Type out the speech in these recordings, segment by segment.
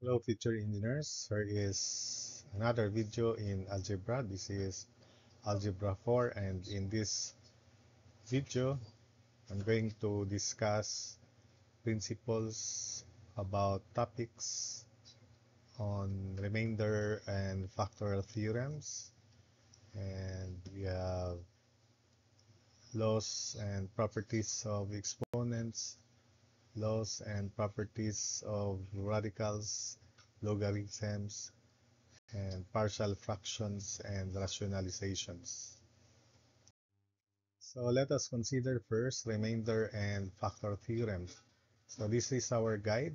Hello future engineers, here is another video in algebra. This is algebra 4, and in this video I'm going to discuss principles about topics on remainder and factorial theorems, and we have laws and properties of exponents, laws and properties of radicals, logarithms, and partial fractions and rationalizations. So let us consider first remainder and factor theorem. So this is our guide.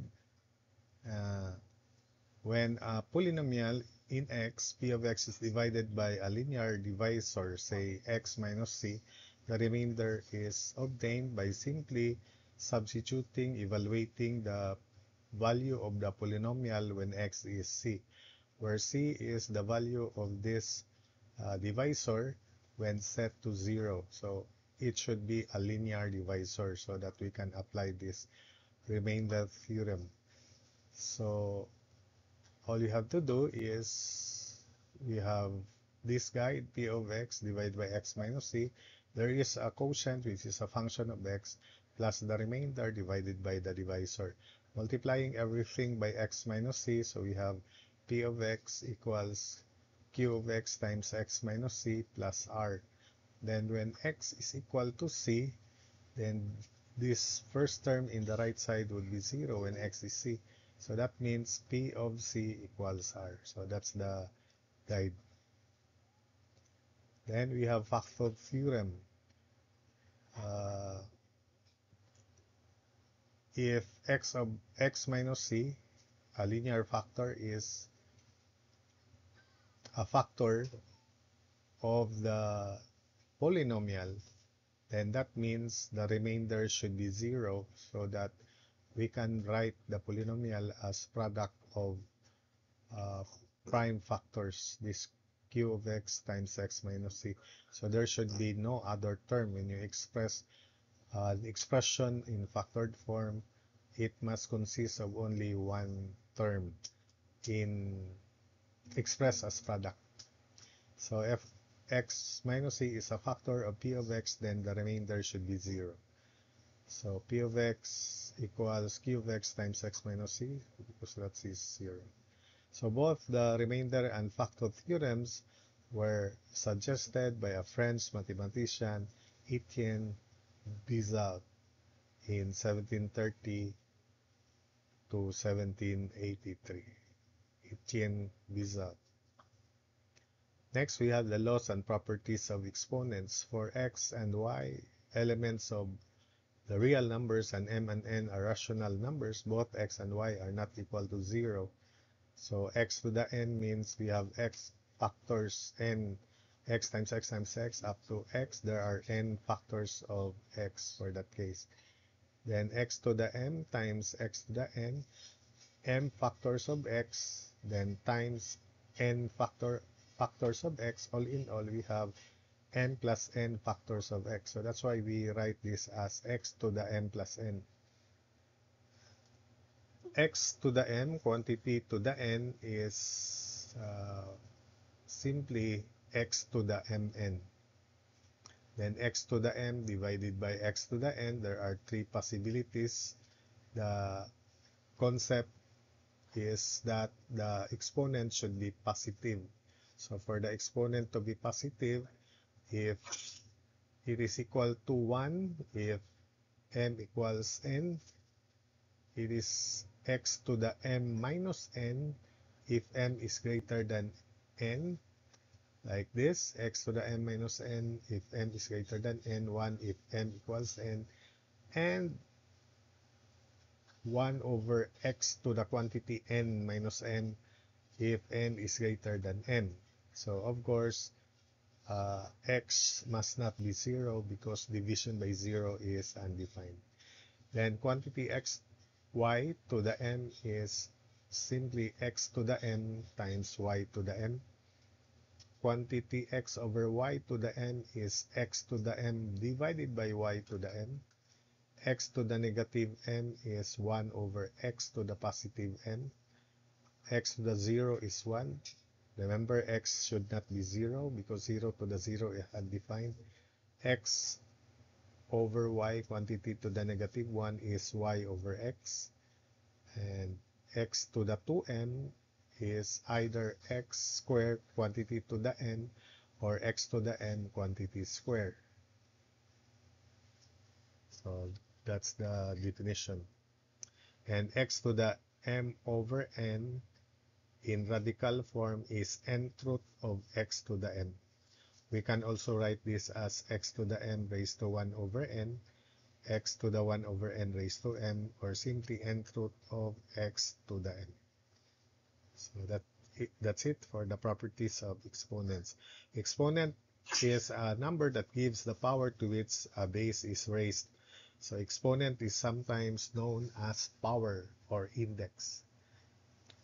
Uh, when a polynomial in x, p of x is divided by a linear divisor, say x minus c, the remainder is obtained by simply substituting, evaluating the value of the polynomial when x is c, where c is the value of this divisor when set to 0. So it should be a linear divisor so that we can apply this remainder theorem. So all you have to do is we have this guide p of x divided by x minus c. There is a quotient which is a function of x plus the remainder divided by the divisor. Multiplying everything by x minus c, so we have p of x equals q of x times x minus c plus r. Then when x is equal to c, then this first term in the right side would be 0 when x is c. So that means p of c equals r. So that's the guide. Then we have factor theorem. Uh, if x of x minus c, a linear factor, is a factor of the polynomial, then that means the remainder should be 0 so that we can write the polynomial as product of uh, prime factors, this q of x times x minus c. So there should be no other term. When you express the expression in factored form, it must consist of only one term in expressed as product. So if x minus c is a factor of p of x, then the remainder should be 0. So p of x equals q of x times x minus c, because that is 0. So both the remainder and factor theorems were suggested by a French mathematician, Etienne Bizat, in 1730 to 1783. Etienne Bizat. Next, we have the laws and properties of exponents. For x and y, elements of the real numbers, and m and n are rational numbers, both x and y are not equal to 0. So x to the n means we have x factors n, x times x times x up to x. There are n factors of x for that case. Then x to the m times x to the n, m factors of x, then times n factors of x. All in all, we have n plus n factors of x. So that's why we write this as x to the m plus n. X to the m, quantity to the n, is simply x to the mn. Then x to the m divided by x to the n, there are three possibilities. The concept is that the exponent should be positive. So for the exponent to be positive, if it is equal to 1, if m equals n, it is x to the m minus n if m is greater than n, like this, x to the m minus n if m is greater than n, 1 if m equals n, and 1 over x to the quantity n minus n if n is greater than n. So of course, x must not be 0 because division by 0 is undefined. Then quantity x y to the m is simply x to the m times y to the m. Quantity x over y to the m is x to the m divided by y to the m. X to the negative m is 1 over x to the positive m. x to the 0 is 1. Remember, x should not be 0 because 0 to the 0 is undefined. X over y, quantity to the negative 1, is y over x. And x to the 2n is either x squared, quantity to the n, or x to the n, quantity squared. So that's the definition. And x to the m over n in radical form is nth root of x to the n. We can also write this as x to the n raised to 1 over n, x to the 1 over n raised to m, or simply nth root of x to the n. So that's it for the properties of exponents. Exponent is a number that gives the power to which a base is raised. So exponent is sometimes known as power or index.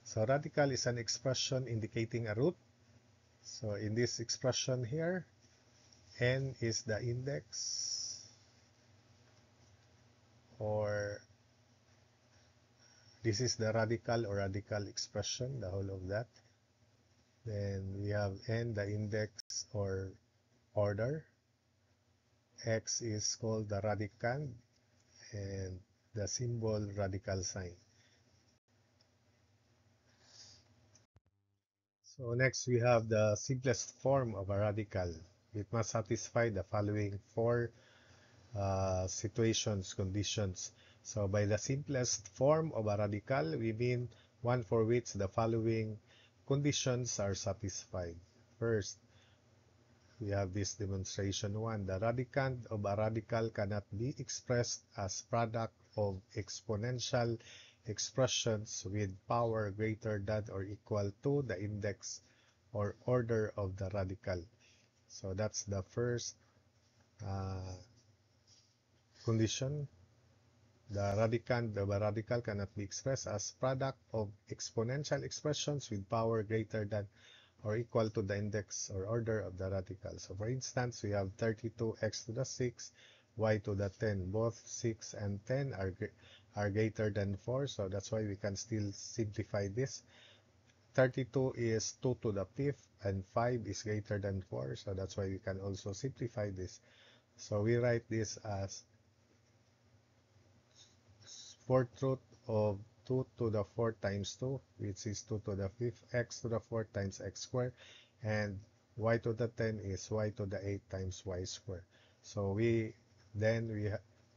So radical is an expression indicating a root. So in this expression here, n is the index, or this is the radical or radical expression, the whole of that. Then we have n, the index or order. X is called the radicand, and the symbol radical sign. So next we have the simplest form of a radical. It must satisfy the following four conditions. So by the simplest form of a radical, we mean one for which the following conditions are satisfied. First, we have this demonstration 1. The radicand of a radical cannot be expressed as product of exponential expressions with power greater than or equal to the index or order of the radical. So that's the first condition. The radicand of a radical cannot be expressed as product of exponential expressions with power greater than or equal to the index or order of the radical. So for instance, we have 32x to the 6, y to the 10. Both 6 and 10 are greater than 4, so that's why we can still simplify this. 32 is 2 to the 5th, and 5 is greater than 4, so that's why we can also simplify this. So we write this as fourth root of 2 to the 4 times 2, which is 2 to the 5th, x to the 4 times x squared, and y to the 10 is y to the 8 times y squared. So we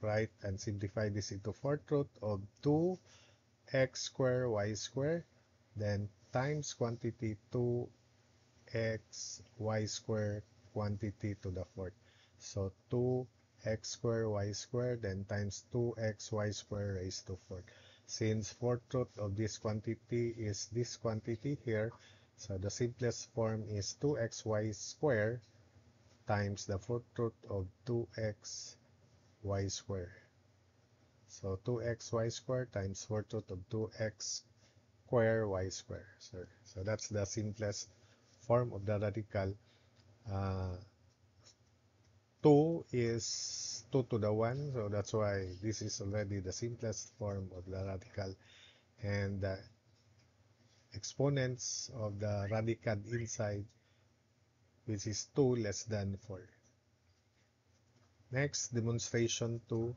write and simplify this into fourth root of 2x squared y squared, then times quantity 2x y squared quantity to the fourth. So 2x squared y squared, then times 2x y squared raised to 4. Since fourth root of this quantity is this quantity here, so the simplest form is 2xy squared times the fourth root of 2x y squared. So 2xy squared times fourth root of 2x squared y squared. So that's the simplest form of the radical. 2 is 2 to the 1, so that's why this is already the simplest form of the radical. And the exponents of the radicand inside, which is 2 less than 4. Next, demonstration 2.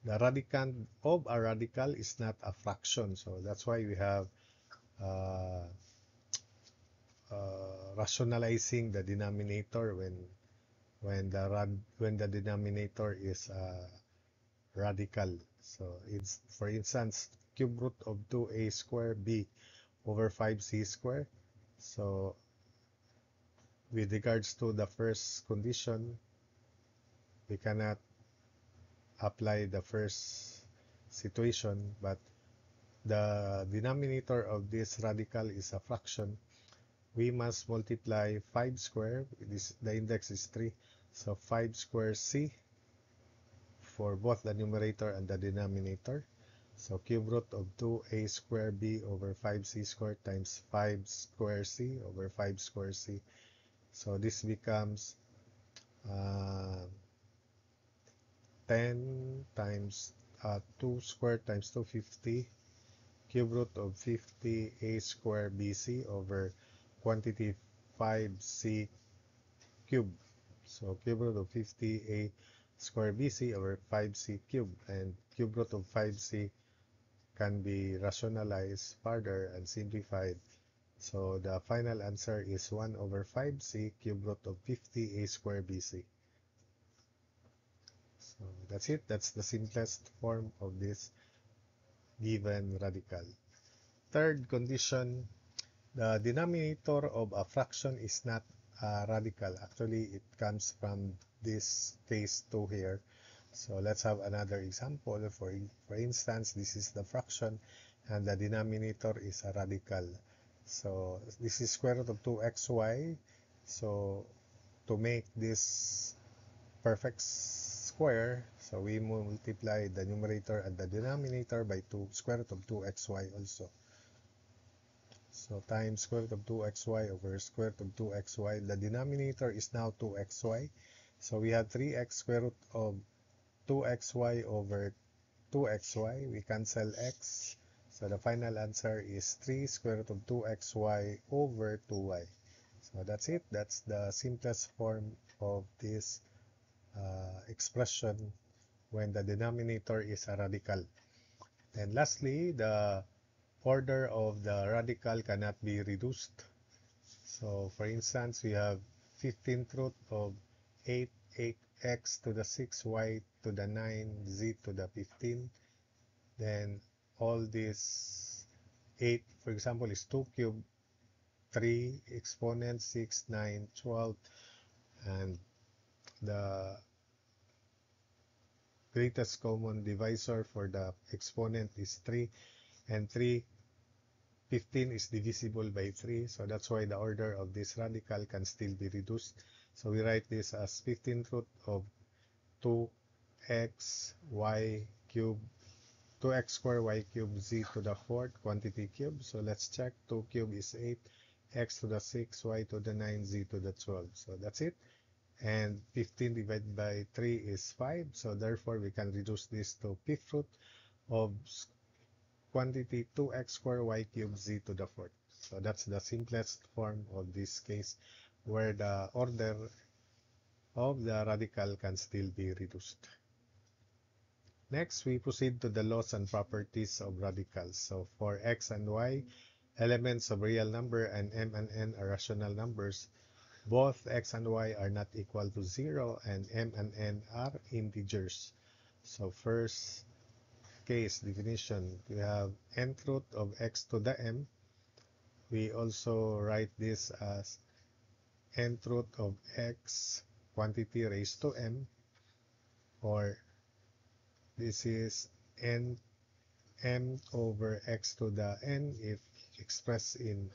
The radicand of a radical is not a fraction, so that's why we have uh, rationalizing the denominator when the denominator is radical. So it's, for instance, cube root of 2a squared b over 5c squared. So with regards to the first condition, we cannot apply the first situation, but the denominator of this radical is a fraction. We must multiply 5 squared, the index is 3, so 5 squared c for both the numerator and the denominator. So cube root of 2a squared b over 5c squared times 5 squared c over 5 squared c. So this becomes 10 times 2 squared times 250 cube root of 50a squared bc over quantity 5c cube. So cube root of 50a squared bc over 5c cube, and cube root of 5c can be rationalized further and simplified. So the final answer is 1 over 5c cube root of 50a squared bc. So that's it. That's the simplest form of this given radical. Third condition, the denominator of a fraction is not a radical. Actually, it comes from this case 2 here. So let's have another example. For instance, this is the fraction and the denominator is a radical. So this is square root of 2xy. So to make this perfect square, so we multiply the numerator and the denominator by 2 square root of 2xy also. So times square root of 2xy over square root of 2xy. The denominator is now 2xy. So we have 3x square root of 2xy over 2xy. We cancel x. So the final answer is 3 square root of 2xy over 2y. So that's it. That's the simplest form of this expression when the denominator is a radical. And lastly, the order of the radical cannot be reduced. So for instance, we have 15th root of 8x to the 6, y to the 9, z to the 15. Then all this 8, for example, is 2 cubed, 3 exponent, 6, 9, 12, and the greatest common divisor for the exponent is 3, and 15 is divisible by 3, so that's why the order of this radical can still be reduced. So we write this as 15th root of 2x y cube, 2x squared y cube z to the 4th quantity cube. So let's check. 2 cube is 8, x to the 6, y to the 9, z to the 12. So that's it. And 15 divided by 3 is 5. So therefore, we can reduce this to 5th root of quantity 2x squared y cube z to the 4th. So that's the simplest form of this case where the order of the radical can still be reduced. Next, we proceed to the laws and properties of radicals. So for x and y, elements of real number, and m and n are rational numbers, both x and y are not equal to 0, and m and n are integers. So first case definition, we have nth root of x to the m. We also write this as nth root of x quantity raised to m, or this is m over x to the n if expressed in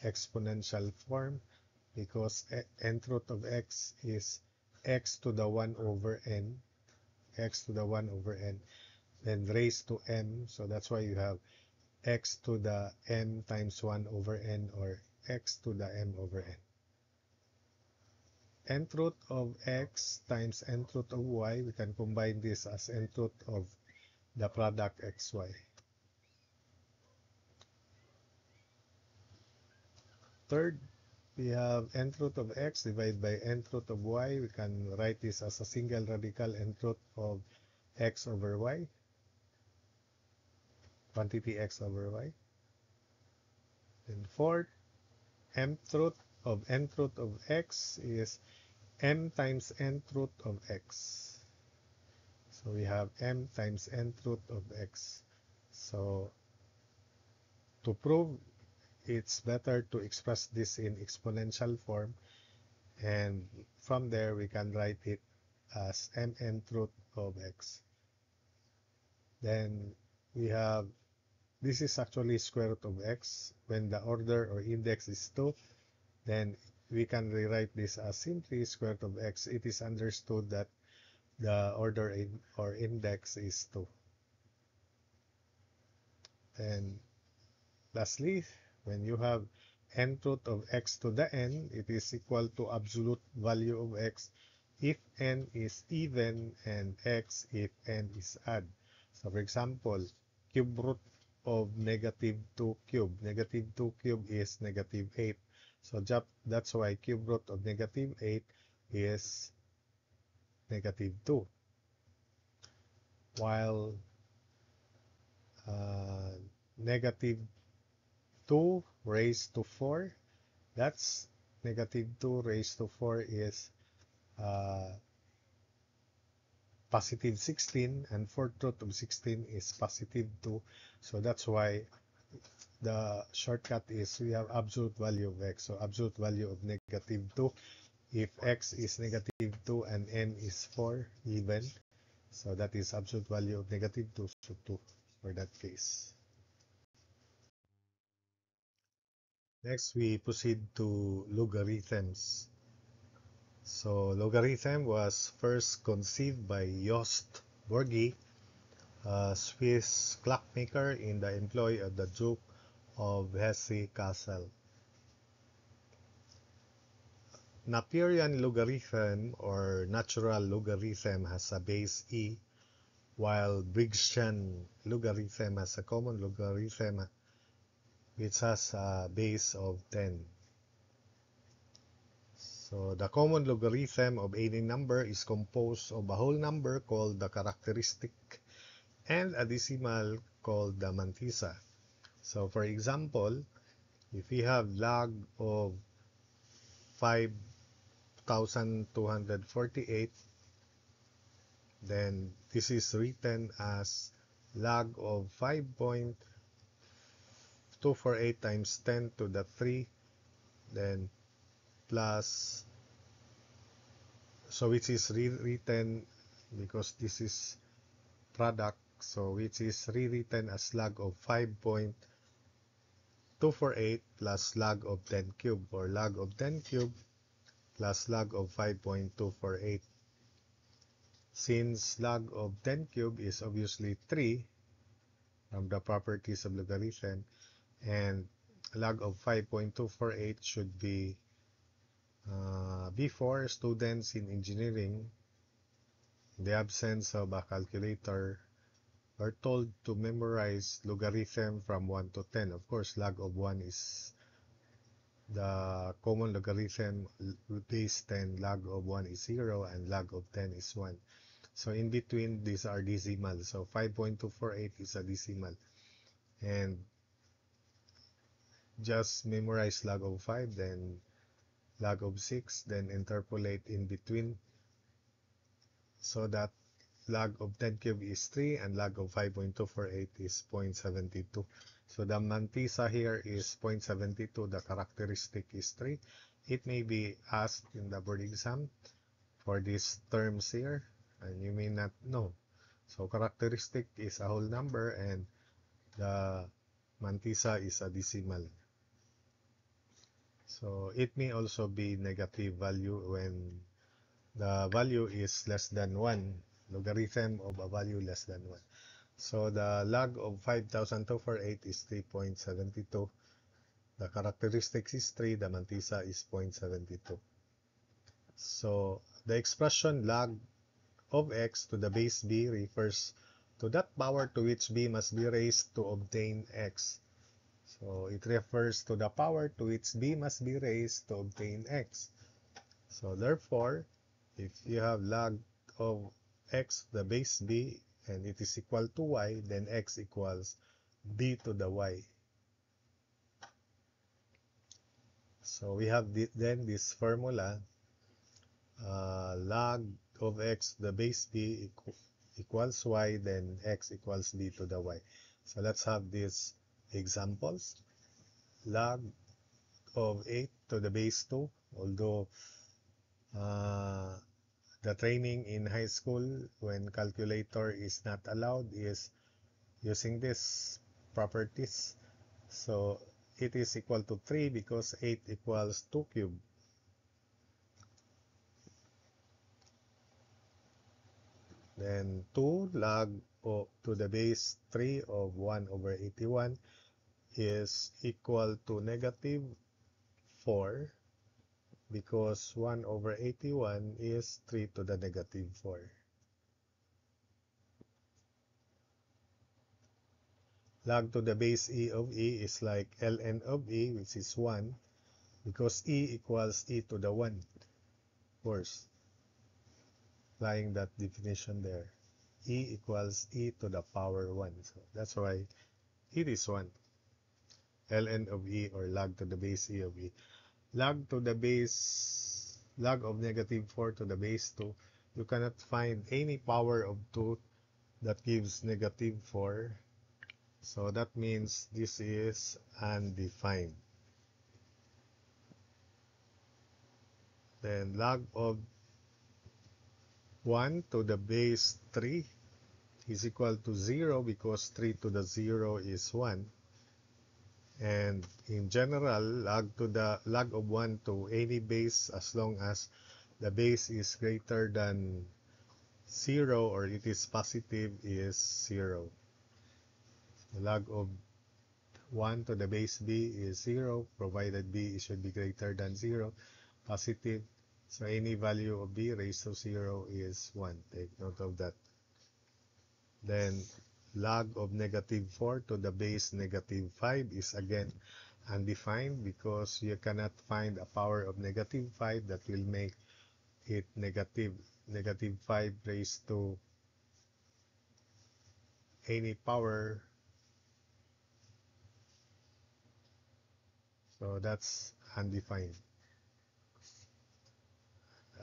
exponential form, because nth root of x is x to the 1 over n, x to the 1 over n, then raised to m, so that's why you have x to the m times 1 over n, or x to the m over n. Nth root of x times nth root of y, we can combine this as nth root of the product xy. Third, we have nth root of x divided by nth root of y. We can write this as a single radical nth root of x over y, quantity x over y. And fourth, mth root of nth root of x is m times nth root of x. So we have m times nth root of x. So to prove, it's better to express this in exponential form, and from there we can write it as mnth root of x. Then we have, this is actually square root of x. When the order or index is 2, then we can rewrite this as simply square root of x. It is understood that the order or index is 2. And lastly, when you have nth root of x to the n, it is equal to absolute value of x if n is even and x if n is odd. So for example, cube root of negative 2 cube. Negative 2 cube is negative 8. So that's why cube root of negative 8 is negative 2. While uh, negative 2 raised to 4, that's negative 2 raised to 4 is uh, positive 16, and fourth root of 16 is positive 2. So that's why the shortcut is we have absolute value of x. So absolute value of negative 2. If x is negative 2 and n is 4 even, so that is absolute value of negative 2, so 2 for that case. Next, we proceed to logarithms. So logarithm was first conceived by Jost Borgy, a Swiss clockmaker in the employ of the Duke of Hesse-Kassel. Napierian logarithm or natural logarithm has a base e, while Briggshian logarithm has a common logarithm which has a base of 10. So the common logarithm of any number is composed of a whole number called the characteristic and a decimal called the mantissa. So for example, if we have log of 5,248, then this is written as log of 5.248 times 10 to the 3, then plus, so which is rewritten because this is product, so which is rewritten as log of 5.248 plus log of 10 cube, or log of 10 cube plus log of 5.248. Since log of 10 cube is obviously 3 from the properties of logarithm, and log of 5.248 should be before students in engineering, in the absence of a calculator, are told to memorize logarithm from 1 to 10. Of course, log of 1 is the common logarithm, base 10, log of 1 is 0, and log of 10 is 1. So in between, these are decimals. So 5.248 is a decimal. And just memorize log of 5, then log of 6, then interpolate in between, so that log of 10 cube is 3 and log of 5.248 is 0.72. So the mantissa here is 0.72, the characteristic is 3. It may be asked in the board exam for these terms here, and you may not know. So characteristic is a whole number and the mantissa is a decimal. So it may also be negative value when the value is less than 1, logarithm of a value less than 1. So the log of 5,248 is 3.72. The characteristics is 3, the mantissa is 0.72. So the expression log of x to the base b refers to that power to which b must be raised to obtain x. So it refers to the power to which b must be raised to obtain x. So therefore, if you have log of x to the base b and it is equal to y, then x equals b to the y. So we have then this formula, log of x to the base b equals y, then x equals b to the y. So let's have these examples. Log of 8 to the base 2, although the training in high school when calculator is not allowed is using these properties. So it is equal to 3 because 8 equals 2 cube. Then 2 log to the base 3 of 1 over 81 is equal to negative 4 because 1 over 81 is 3 to the negative 4. Log to the base e of e is like ln of e, which is 1, because e equals e to the 1. Of course, applying that definition there. E equals e to the power 1. So that's why it is 1. ln of e, or log to the base e of e. Log of negative 4 to the base 2. You cannot find any power of 2 that gives negative 4. So that means this is undefined. Then log of 1 to the base 3 is equal to 0 because 3 to the 0 is 1. And in general, log of 1 to any base, as long as the base is greater than 0 or it is positive, is 0. The log of 1 to the base b is 0, provided b should be greater than 0, positive. So any value of b raised to 0 is 1. Take note of that. Then log of negative 4 to the base negative 5 is again undefined because you cannot find a power of negative 5 that will make it negative. Negative 5 raised to any power. So that's undefined.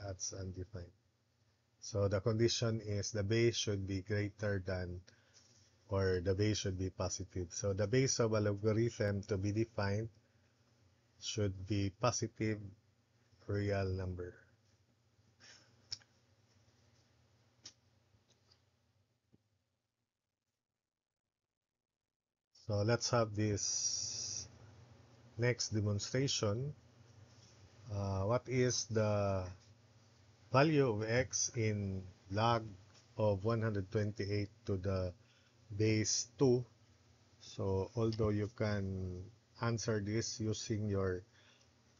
That's undefined. So the condition is the base should be greater than, or the base should be positive. So the base of a logarithm to be defined should be positive real number. So let's have this next demonstration. What is the value of x in log of 128 to the base 2? So although you can answer this using your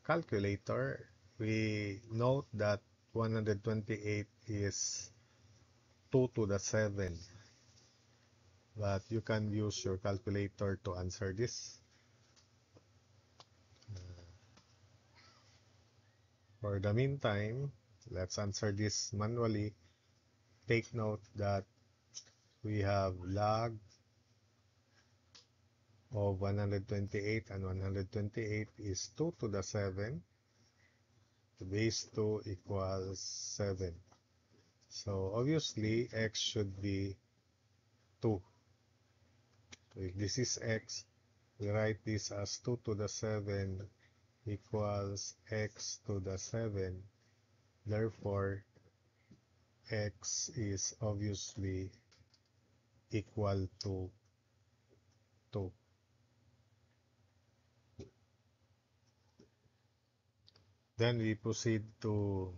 calculator, we note that 128 is 2 to the 7. But you can use your calculator to answer this. For the meantime, let's answer this manually. Take note that we have log of 128, and 128 is 2 to the 7. The base 2 equals 7. So obviously x should be 2. So if this is x, we write this as 2 to the 7 equals x to the 7. Therefore, x is obviously equal to 2. Then we proceed to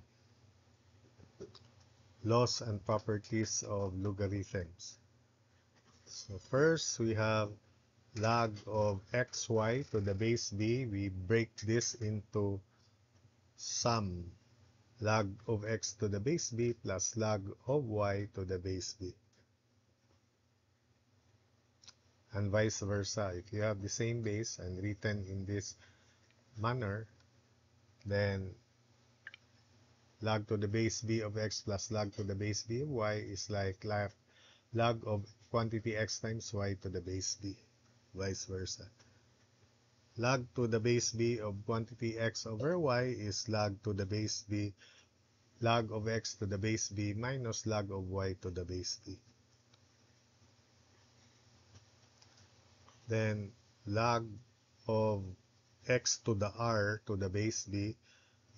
laws and properties of logarithms. So first, we have log of xy to the base b. We break this into sum. Log of x to the base b plus log of y to the base b. And vice versa. If you have the same base and written in this manner, then log to the base b of x plus log to the base b of y is like log of quantity x times y to the base b, vice versa. Log to the base b of quantity x over y is log to the base b, log of x to the base b minus log of y to the base b. Then log of x to the r to the base b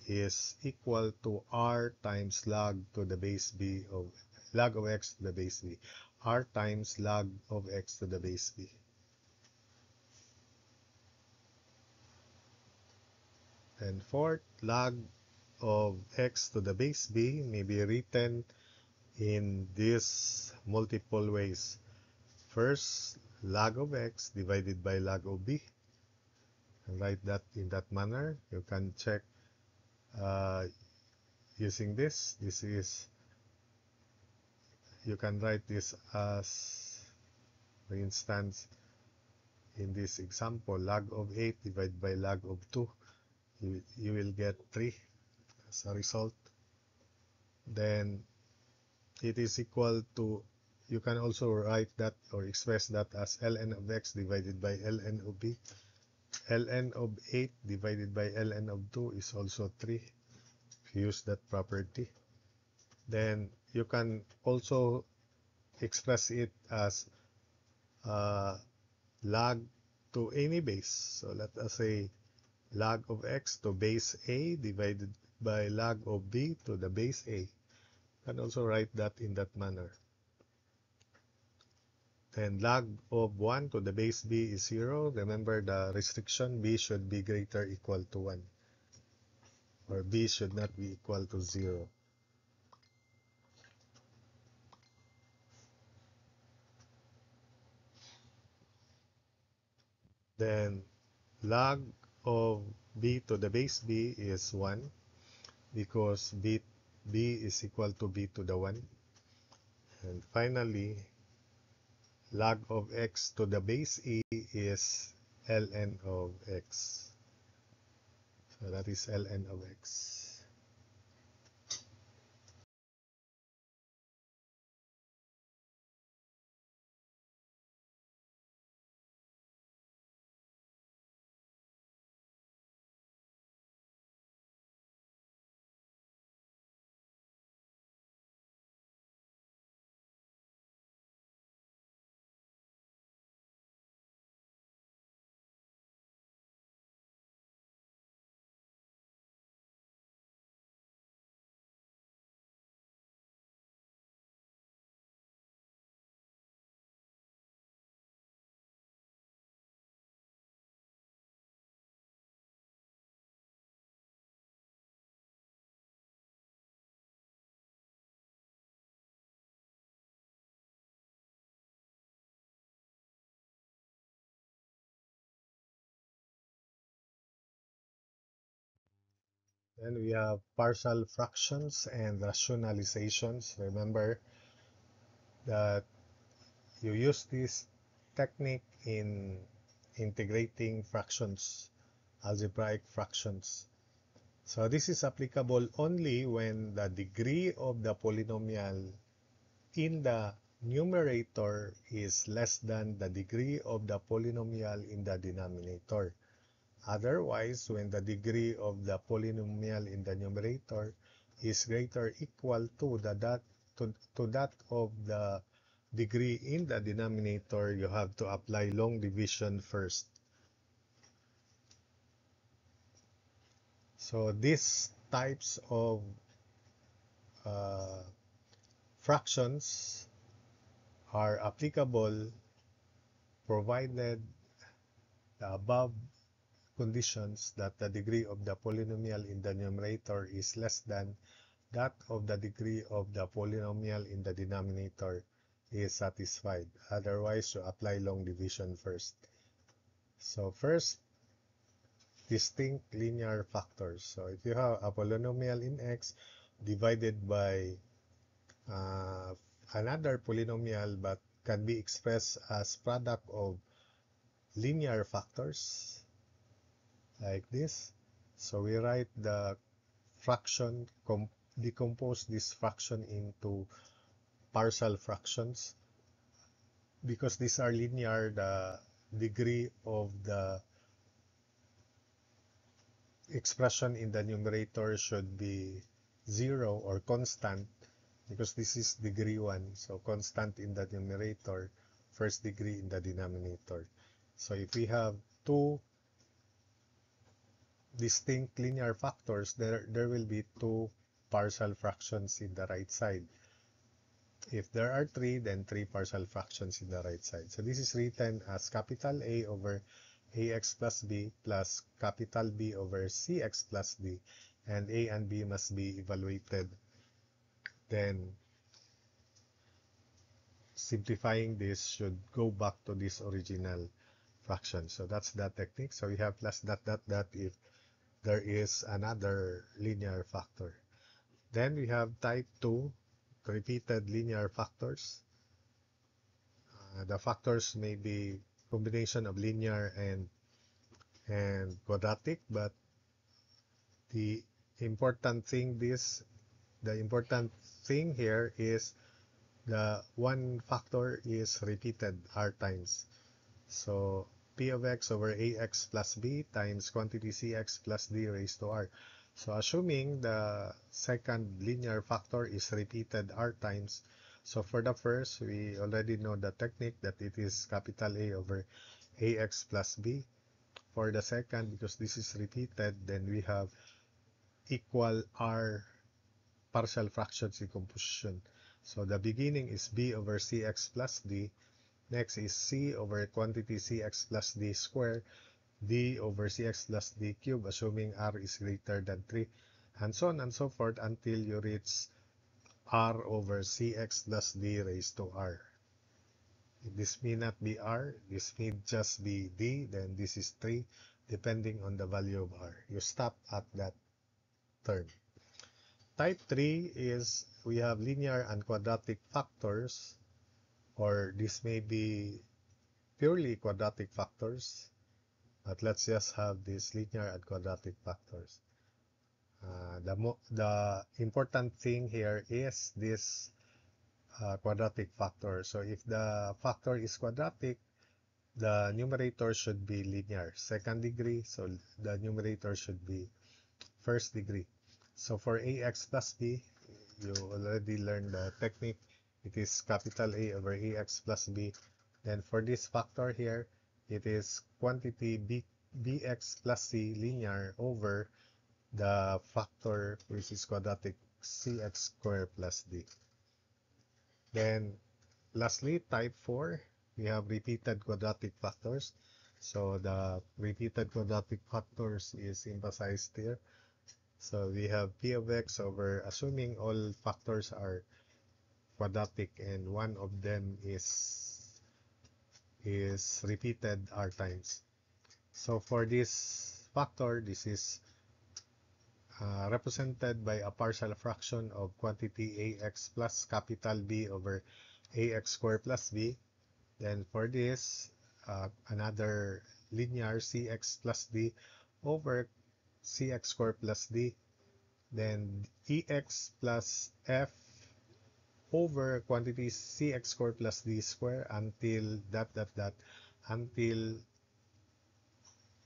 is equal to r times log to the base b of log of x to the base b, r times log of x to the base b. And fourth, log of x to the base b may be written in these multiple ways. First, log of x divided by log of b. And write that in that manner. You can check using this. You can write this as, for instance, in this example, log of 8 divided by log of 2, you will get 3 as a result. Then it is equal to, you can also write that or express that as ln of x divided by ln of b. ln of 8 divided by ln of 2 is also 3, if you use that property. Then you can also express it as log to any base. So let us say log of x to base a divided by log of b to the base a. You can also write that in that manner. Then log of 1 to the base b is 0. Remember the restriction, b should be greater or equal to 1. Or b should not be equal to 0. Then log of b to the base b is 1 because b is equal to b to the 1. And finally, log of x to the base e is ln of x. So that is ln of x. Then we have partial fractions and rationalizations. Remember that you use this technique in integrating fractions, algebraic fractions. So this is applicable only when the degree of the polynomial in the numerator is less than the degree of the polynomial in the denominator. Otherwise, when the degree of the polynomial in the numerator is greater or equal to that of the degree in the denominator, you have to apply long division first. So these types of fractions are applicable provided the above conditions that the degree of the polynomial in the numerator is less than that of the degree of the polynomial in the denominator is satisfied. Otherwise, you apply long division first. So first, distinct linear factors. So if you have a polynomial in x divided by another polynomial but can be expressed as product of linear factors like this. So we write the fraction, decompose this fraction into partial fractions. Because these are linear, the degree of the expression in the numerator should be 0 or constant, because this is degree 1, so constant in the numerator, first degree in the denominator. So if we have two distinct linear factors, there will be two partial fractions in the right side. If there are three, then three partial fractions in the right side. So this is written as capital A over ax plus b plus capital B over cx plus d, and a and b must be evaluated. Then simplifying this should go back to this original fraction. So that's that technique. So we have plus dot dot dot if there is another linear factor. Then we have type 2 repeated linear factors. The factors may be combination of linear and quadratic, but the important thing the important thing here is the one factor is repeated r times. So p of x over ax plus b times quantity cx plus d raised to r. So assuming the second linear factor is repeated r times, so for the first, we already know the technique that it is capital A over ax plus b. For the second, because this is repeated, then we have equal r partial fractions decomposition. So the beginning is b over cx plus d. Next is c over quantity cx plus d square, d over cx plus d cube, assuming r is greater than 3, and so on and so forth until you reach r over cx plus d raised to r. This may not be r, this may just be d, then this is 3, depending on the value of r. You stop at that term. Type 3 is we have linear and quadratic factors, or this may be purely quadratic factors, but let's just have these linear and quadratic factors. The important thing here is this quadratic factor. So if the factor is quadratic, the numerator should be linear, second degree, so the numerator should be first degree. So for ax plus b, you already learned the technique. It is capital A over ax plus b. Then for this factor here, it is quantity bx plus c linear over the factor which is quadratic cx squared plus d. Then lastly, type 4, we have repeated quadratic factors. So the repeated quadratic factors is emphasized here. So we have p of x over, assuming all factors are quadratic and one of them is repeated r times. So for this factor, this is represented by a partial fraction of quantity ax plus capital B over ax squared plus b. Then for this, another linear cx plus d over cx squared plus d. Then ex plus f over quantity cx squared plus d squared until until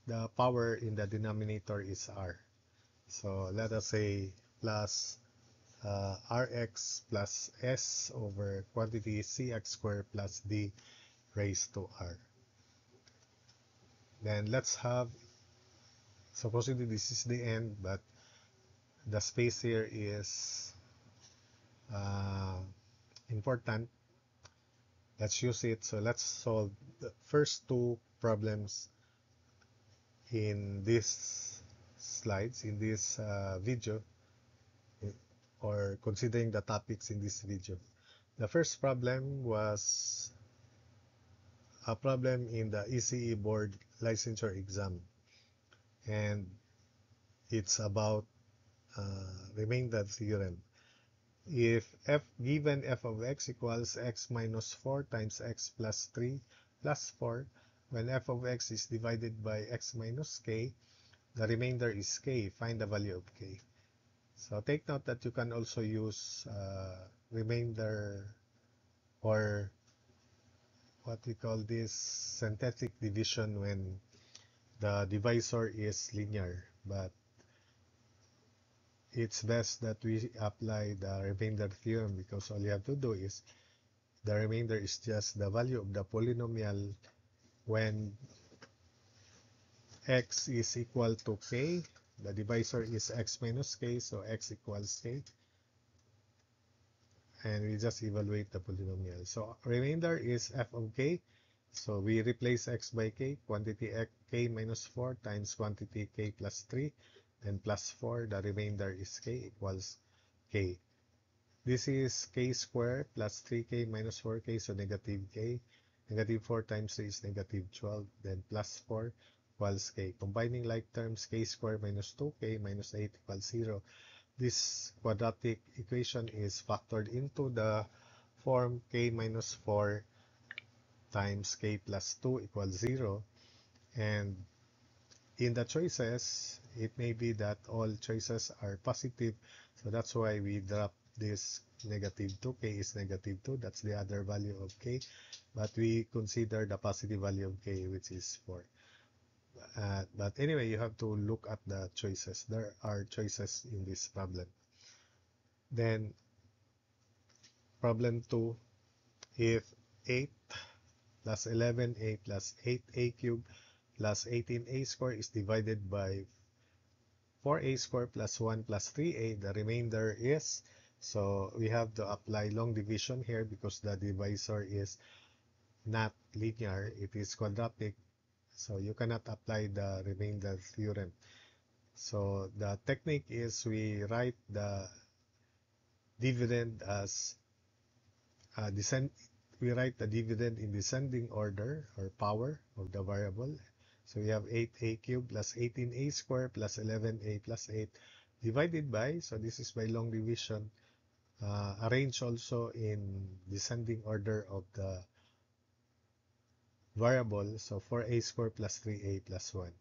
the power in the denominator is r. So let us say plus rx plus s over quantity cx squared plus d raised to r. Then let's have, supposedly this is the end, but the space here is important. Let's use it. So let's solve the first two problems in these slides, in this video, or considering the topics in this video. The first problem was a problem in the ECE board licensure exam, and it's about remainder theorem. If given f of x equals x minus 4 times x plus 3 plus 4, when f of x is divided by x minus k, the remainder is k. Find the value of k. So take note that you can also use remainder, or what we call this synthetic division, when the divisor is linear, but it's best that we apply the remainder theorem, because all you have to do is the remainder is just the value of the polynomial when x is equal to k. The divisor is x minus k, so x equals k, and we just evaluate the polynomial. So remainder is f of k, so we replace x by k, quantity k minus 4 times quantity k plus 3, then plus 4, the remainder is k equals k. This is k squared plus 3k minus 4k, so negative k. Negative 4 times 3 is negative 12, then plus 4 equals k. Combining like terms, k squared minus 2k minus 8 equals 0. This quadratic equation is factored into the form k minus 4 times k plus 2 equals 0. And in the choices, it may be that all choices are positive. So that's why we drop this negative 2. K is negative 2. That's the other value of k. But we consider the positive value of k, which is 4. But anyway, you have to look at the choices. There are choices in this problem. Then problem 2, if 8 plus 11a plus 8a cubed plus 18a squared is divided by 4a squared plus 1 plus 3a, the remainder is, so we have to apply long division here because the divisor is not linear, it is quadratic, so you cannot apply the remainder theorem. So the technique is we write the dividend as we write the dividend in descending order or power of the variable. So we have 8a cubed plus 18a squared plus 11a plus 8 divided by, so this is by long division, arrange also in descending order of the variable. So 4a squared plus 3a plus 1.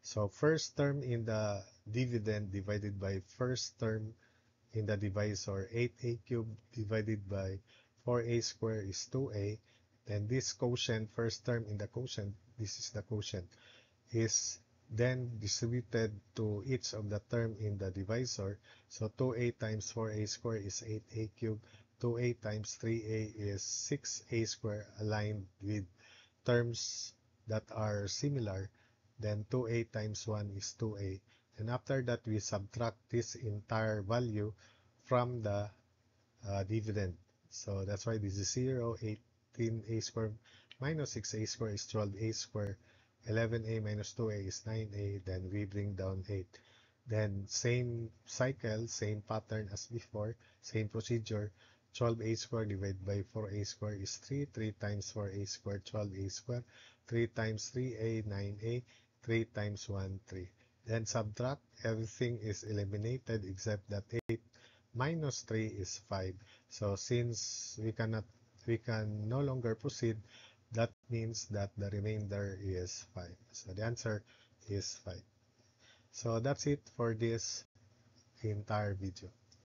So first term in the dividend divided by first term in the divisor, 8a cubed divided by 4a squared is 2a. Then this quotient, first term in the quotient, this is the quotient, is then distributed to each of the term in the divisor. So 2a times 4a squared is 8a cubed. 2a times 3a is 6a squared, aligned with terms that are similar. Then 2a times 1 is 2a. And after that, we subtract this entire value from the dividend. So that's why this is 0. 18a squared minus 6a squared is 12a squared. 11a minus 2a is 9a. Then we bring down 8. Then same cycle, same pattern as before, same procedure. 12a squared divided by 4a squared is 3. 3 times 4a squared, 12a squared. 3 times 3a, 9a. 3 times 1, 3. Then subtract, everything is eliminated except that 8 minus 3 is 5. So since we can no longer proceed, that means that the remainder is 5. So the answer is 5. So that's it for this entire video.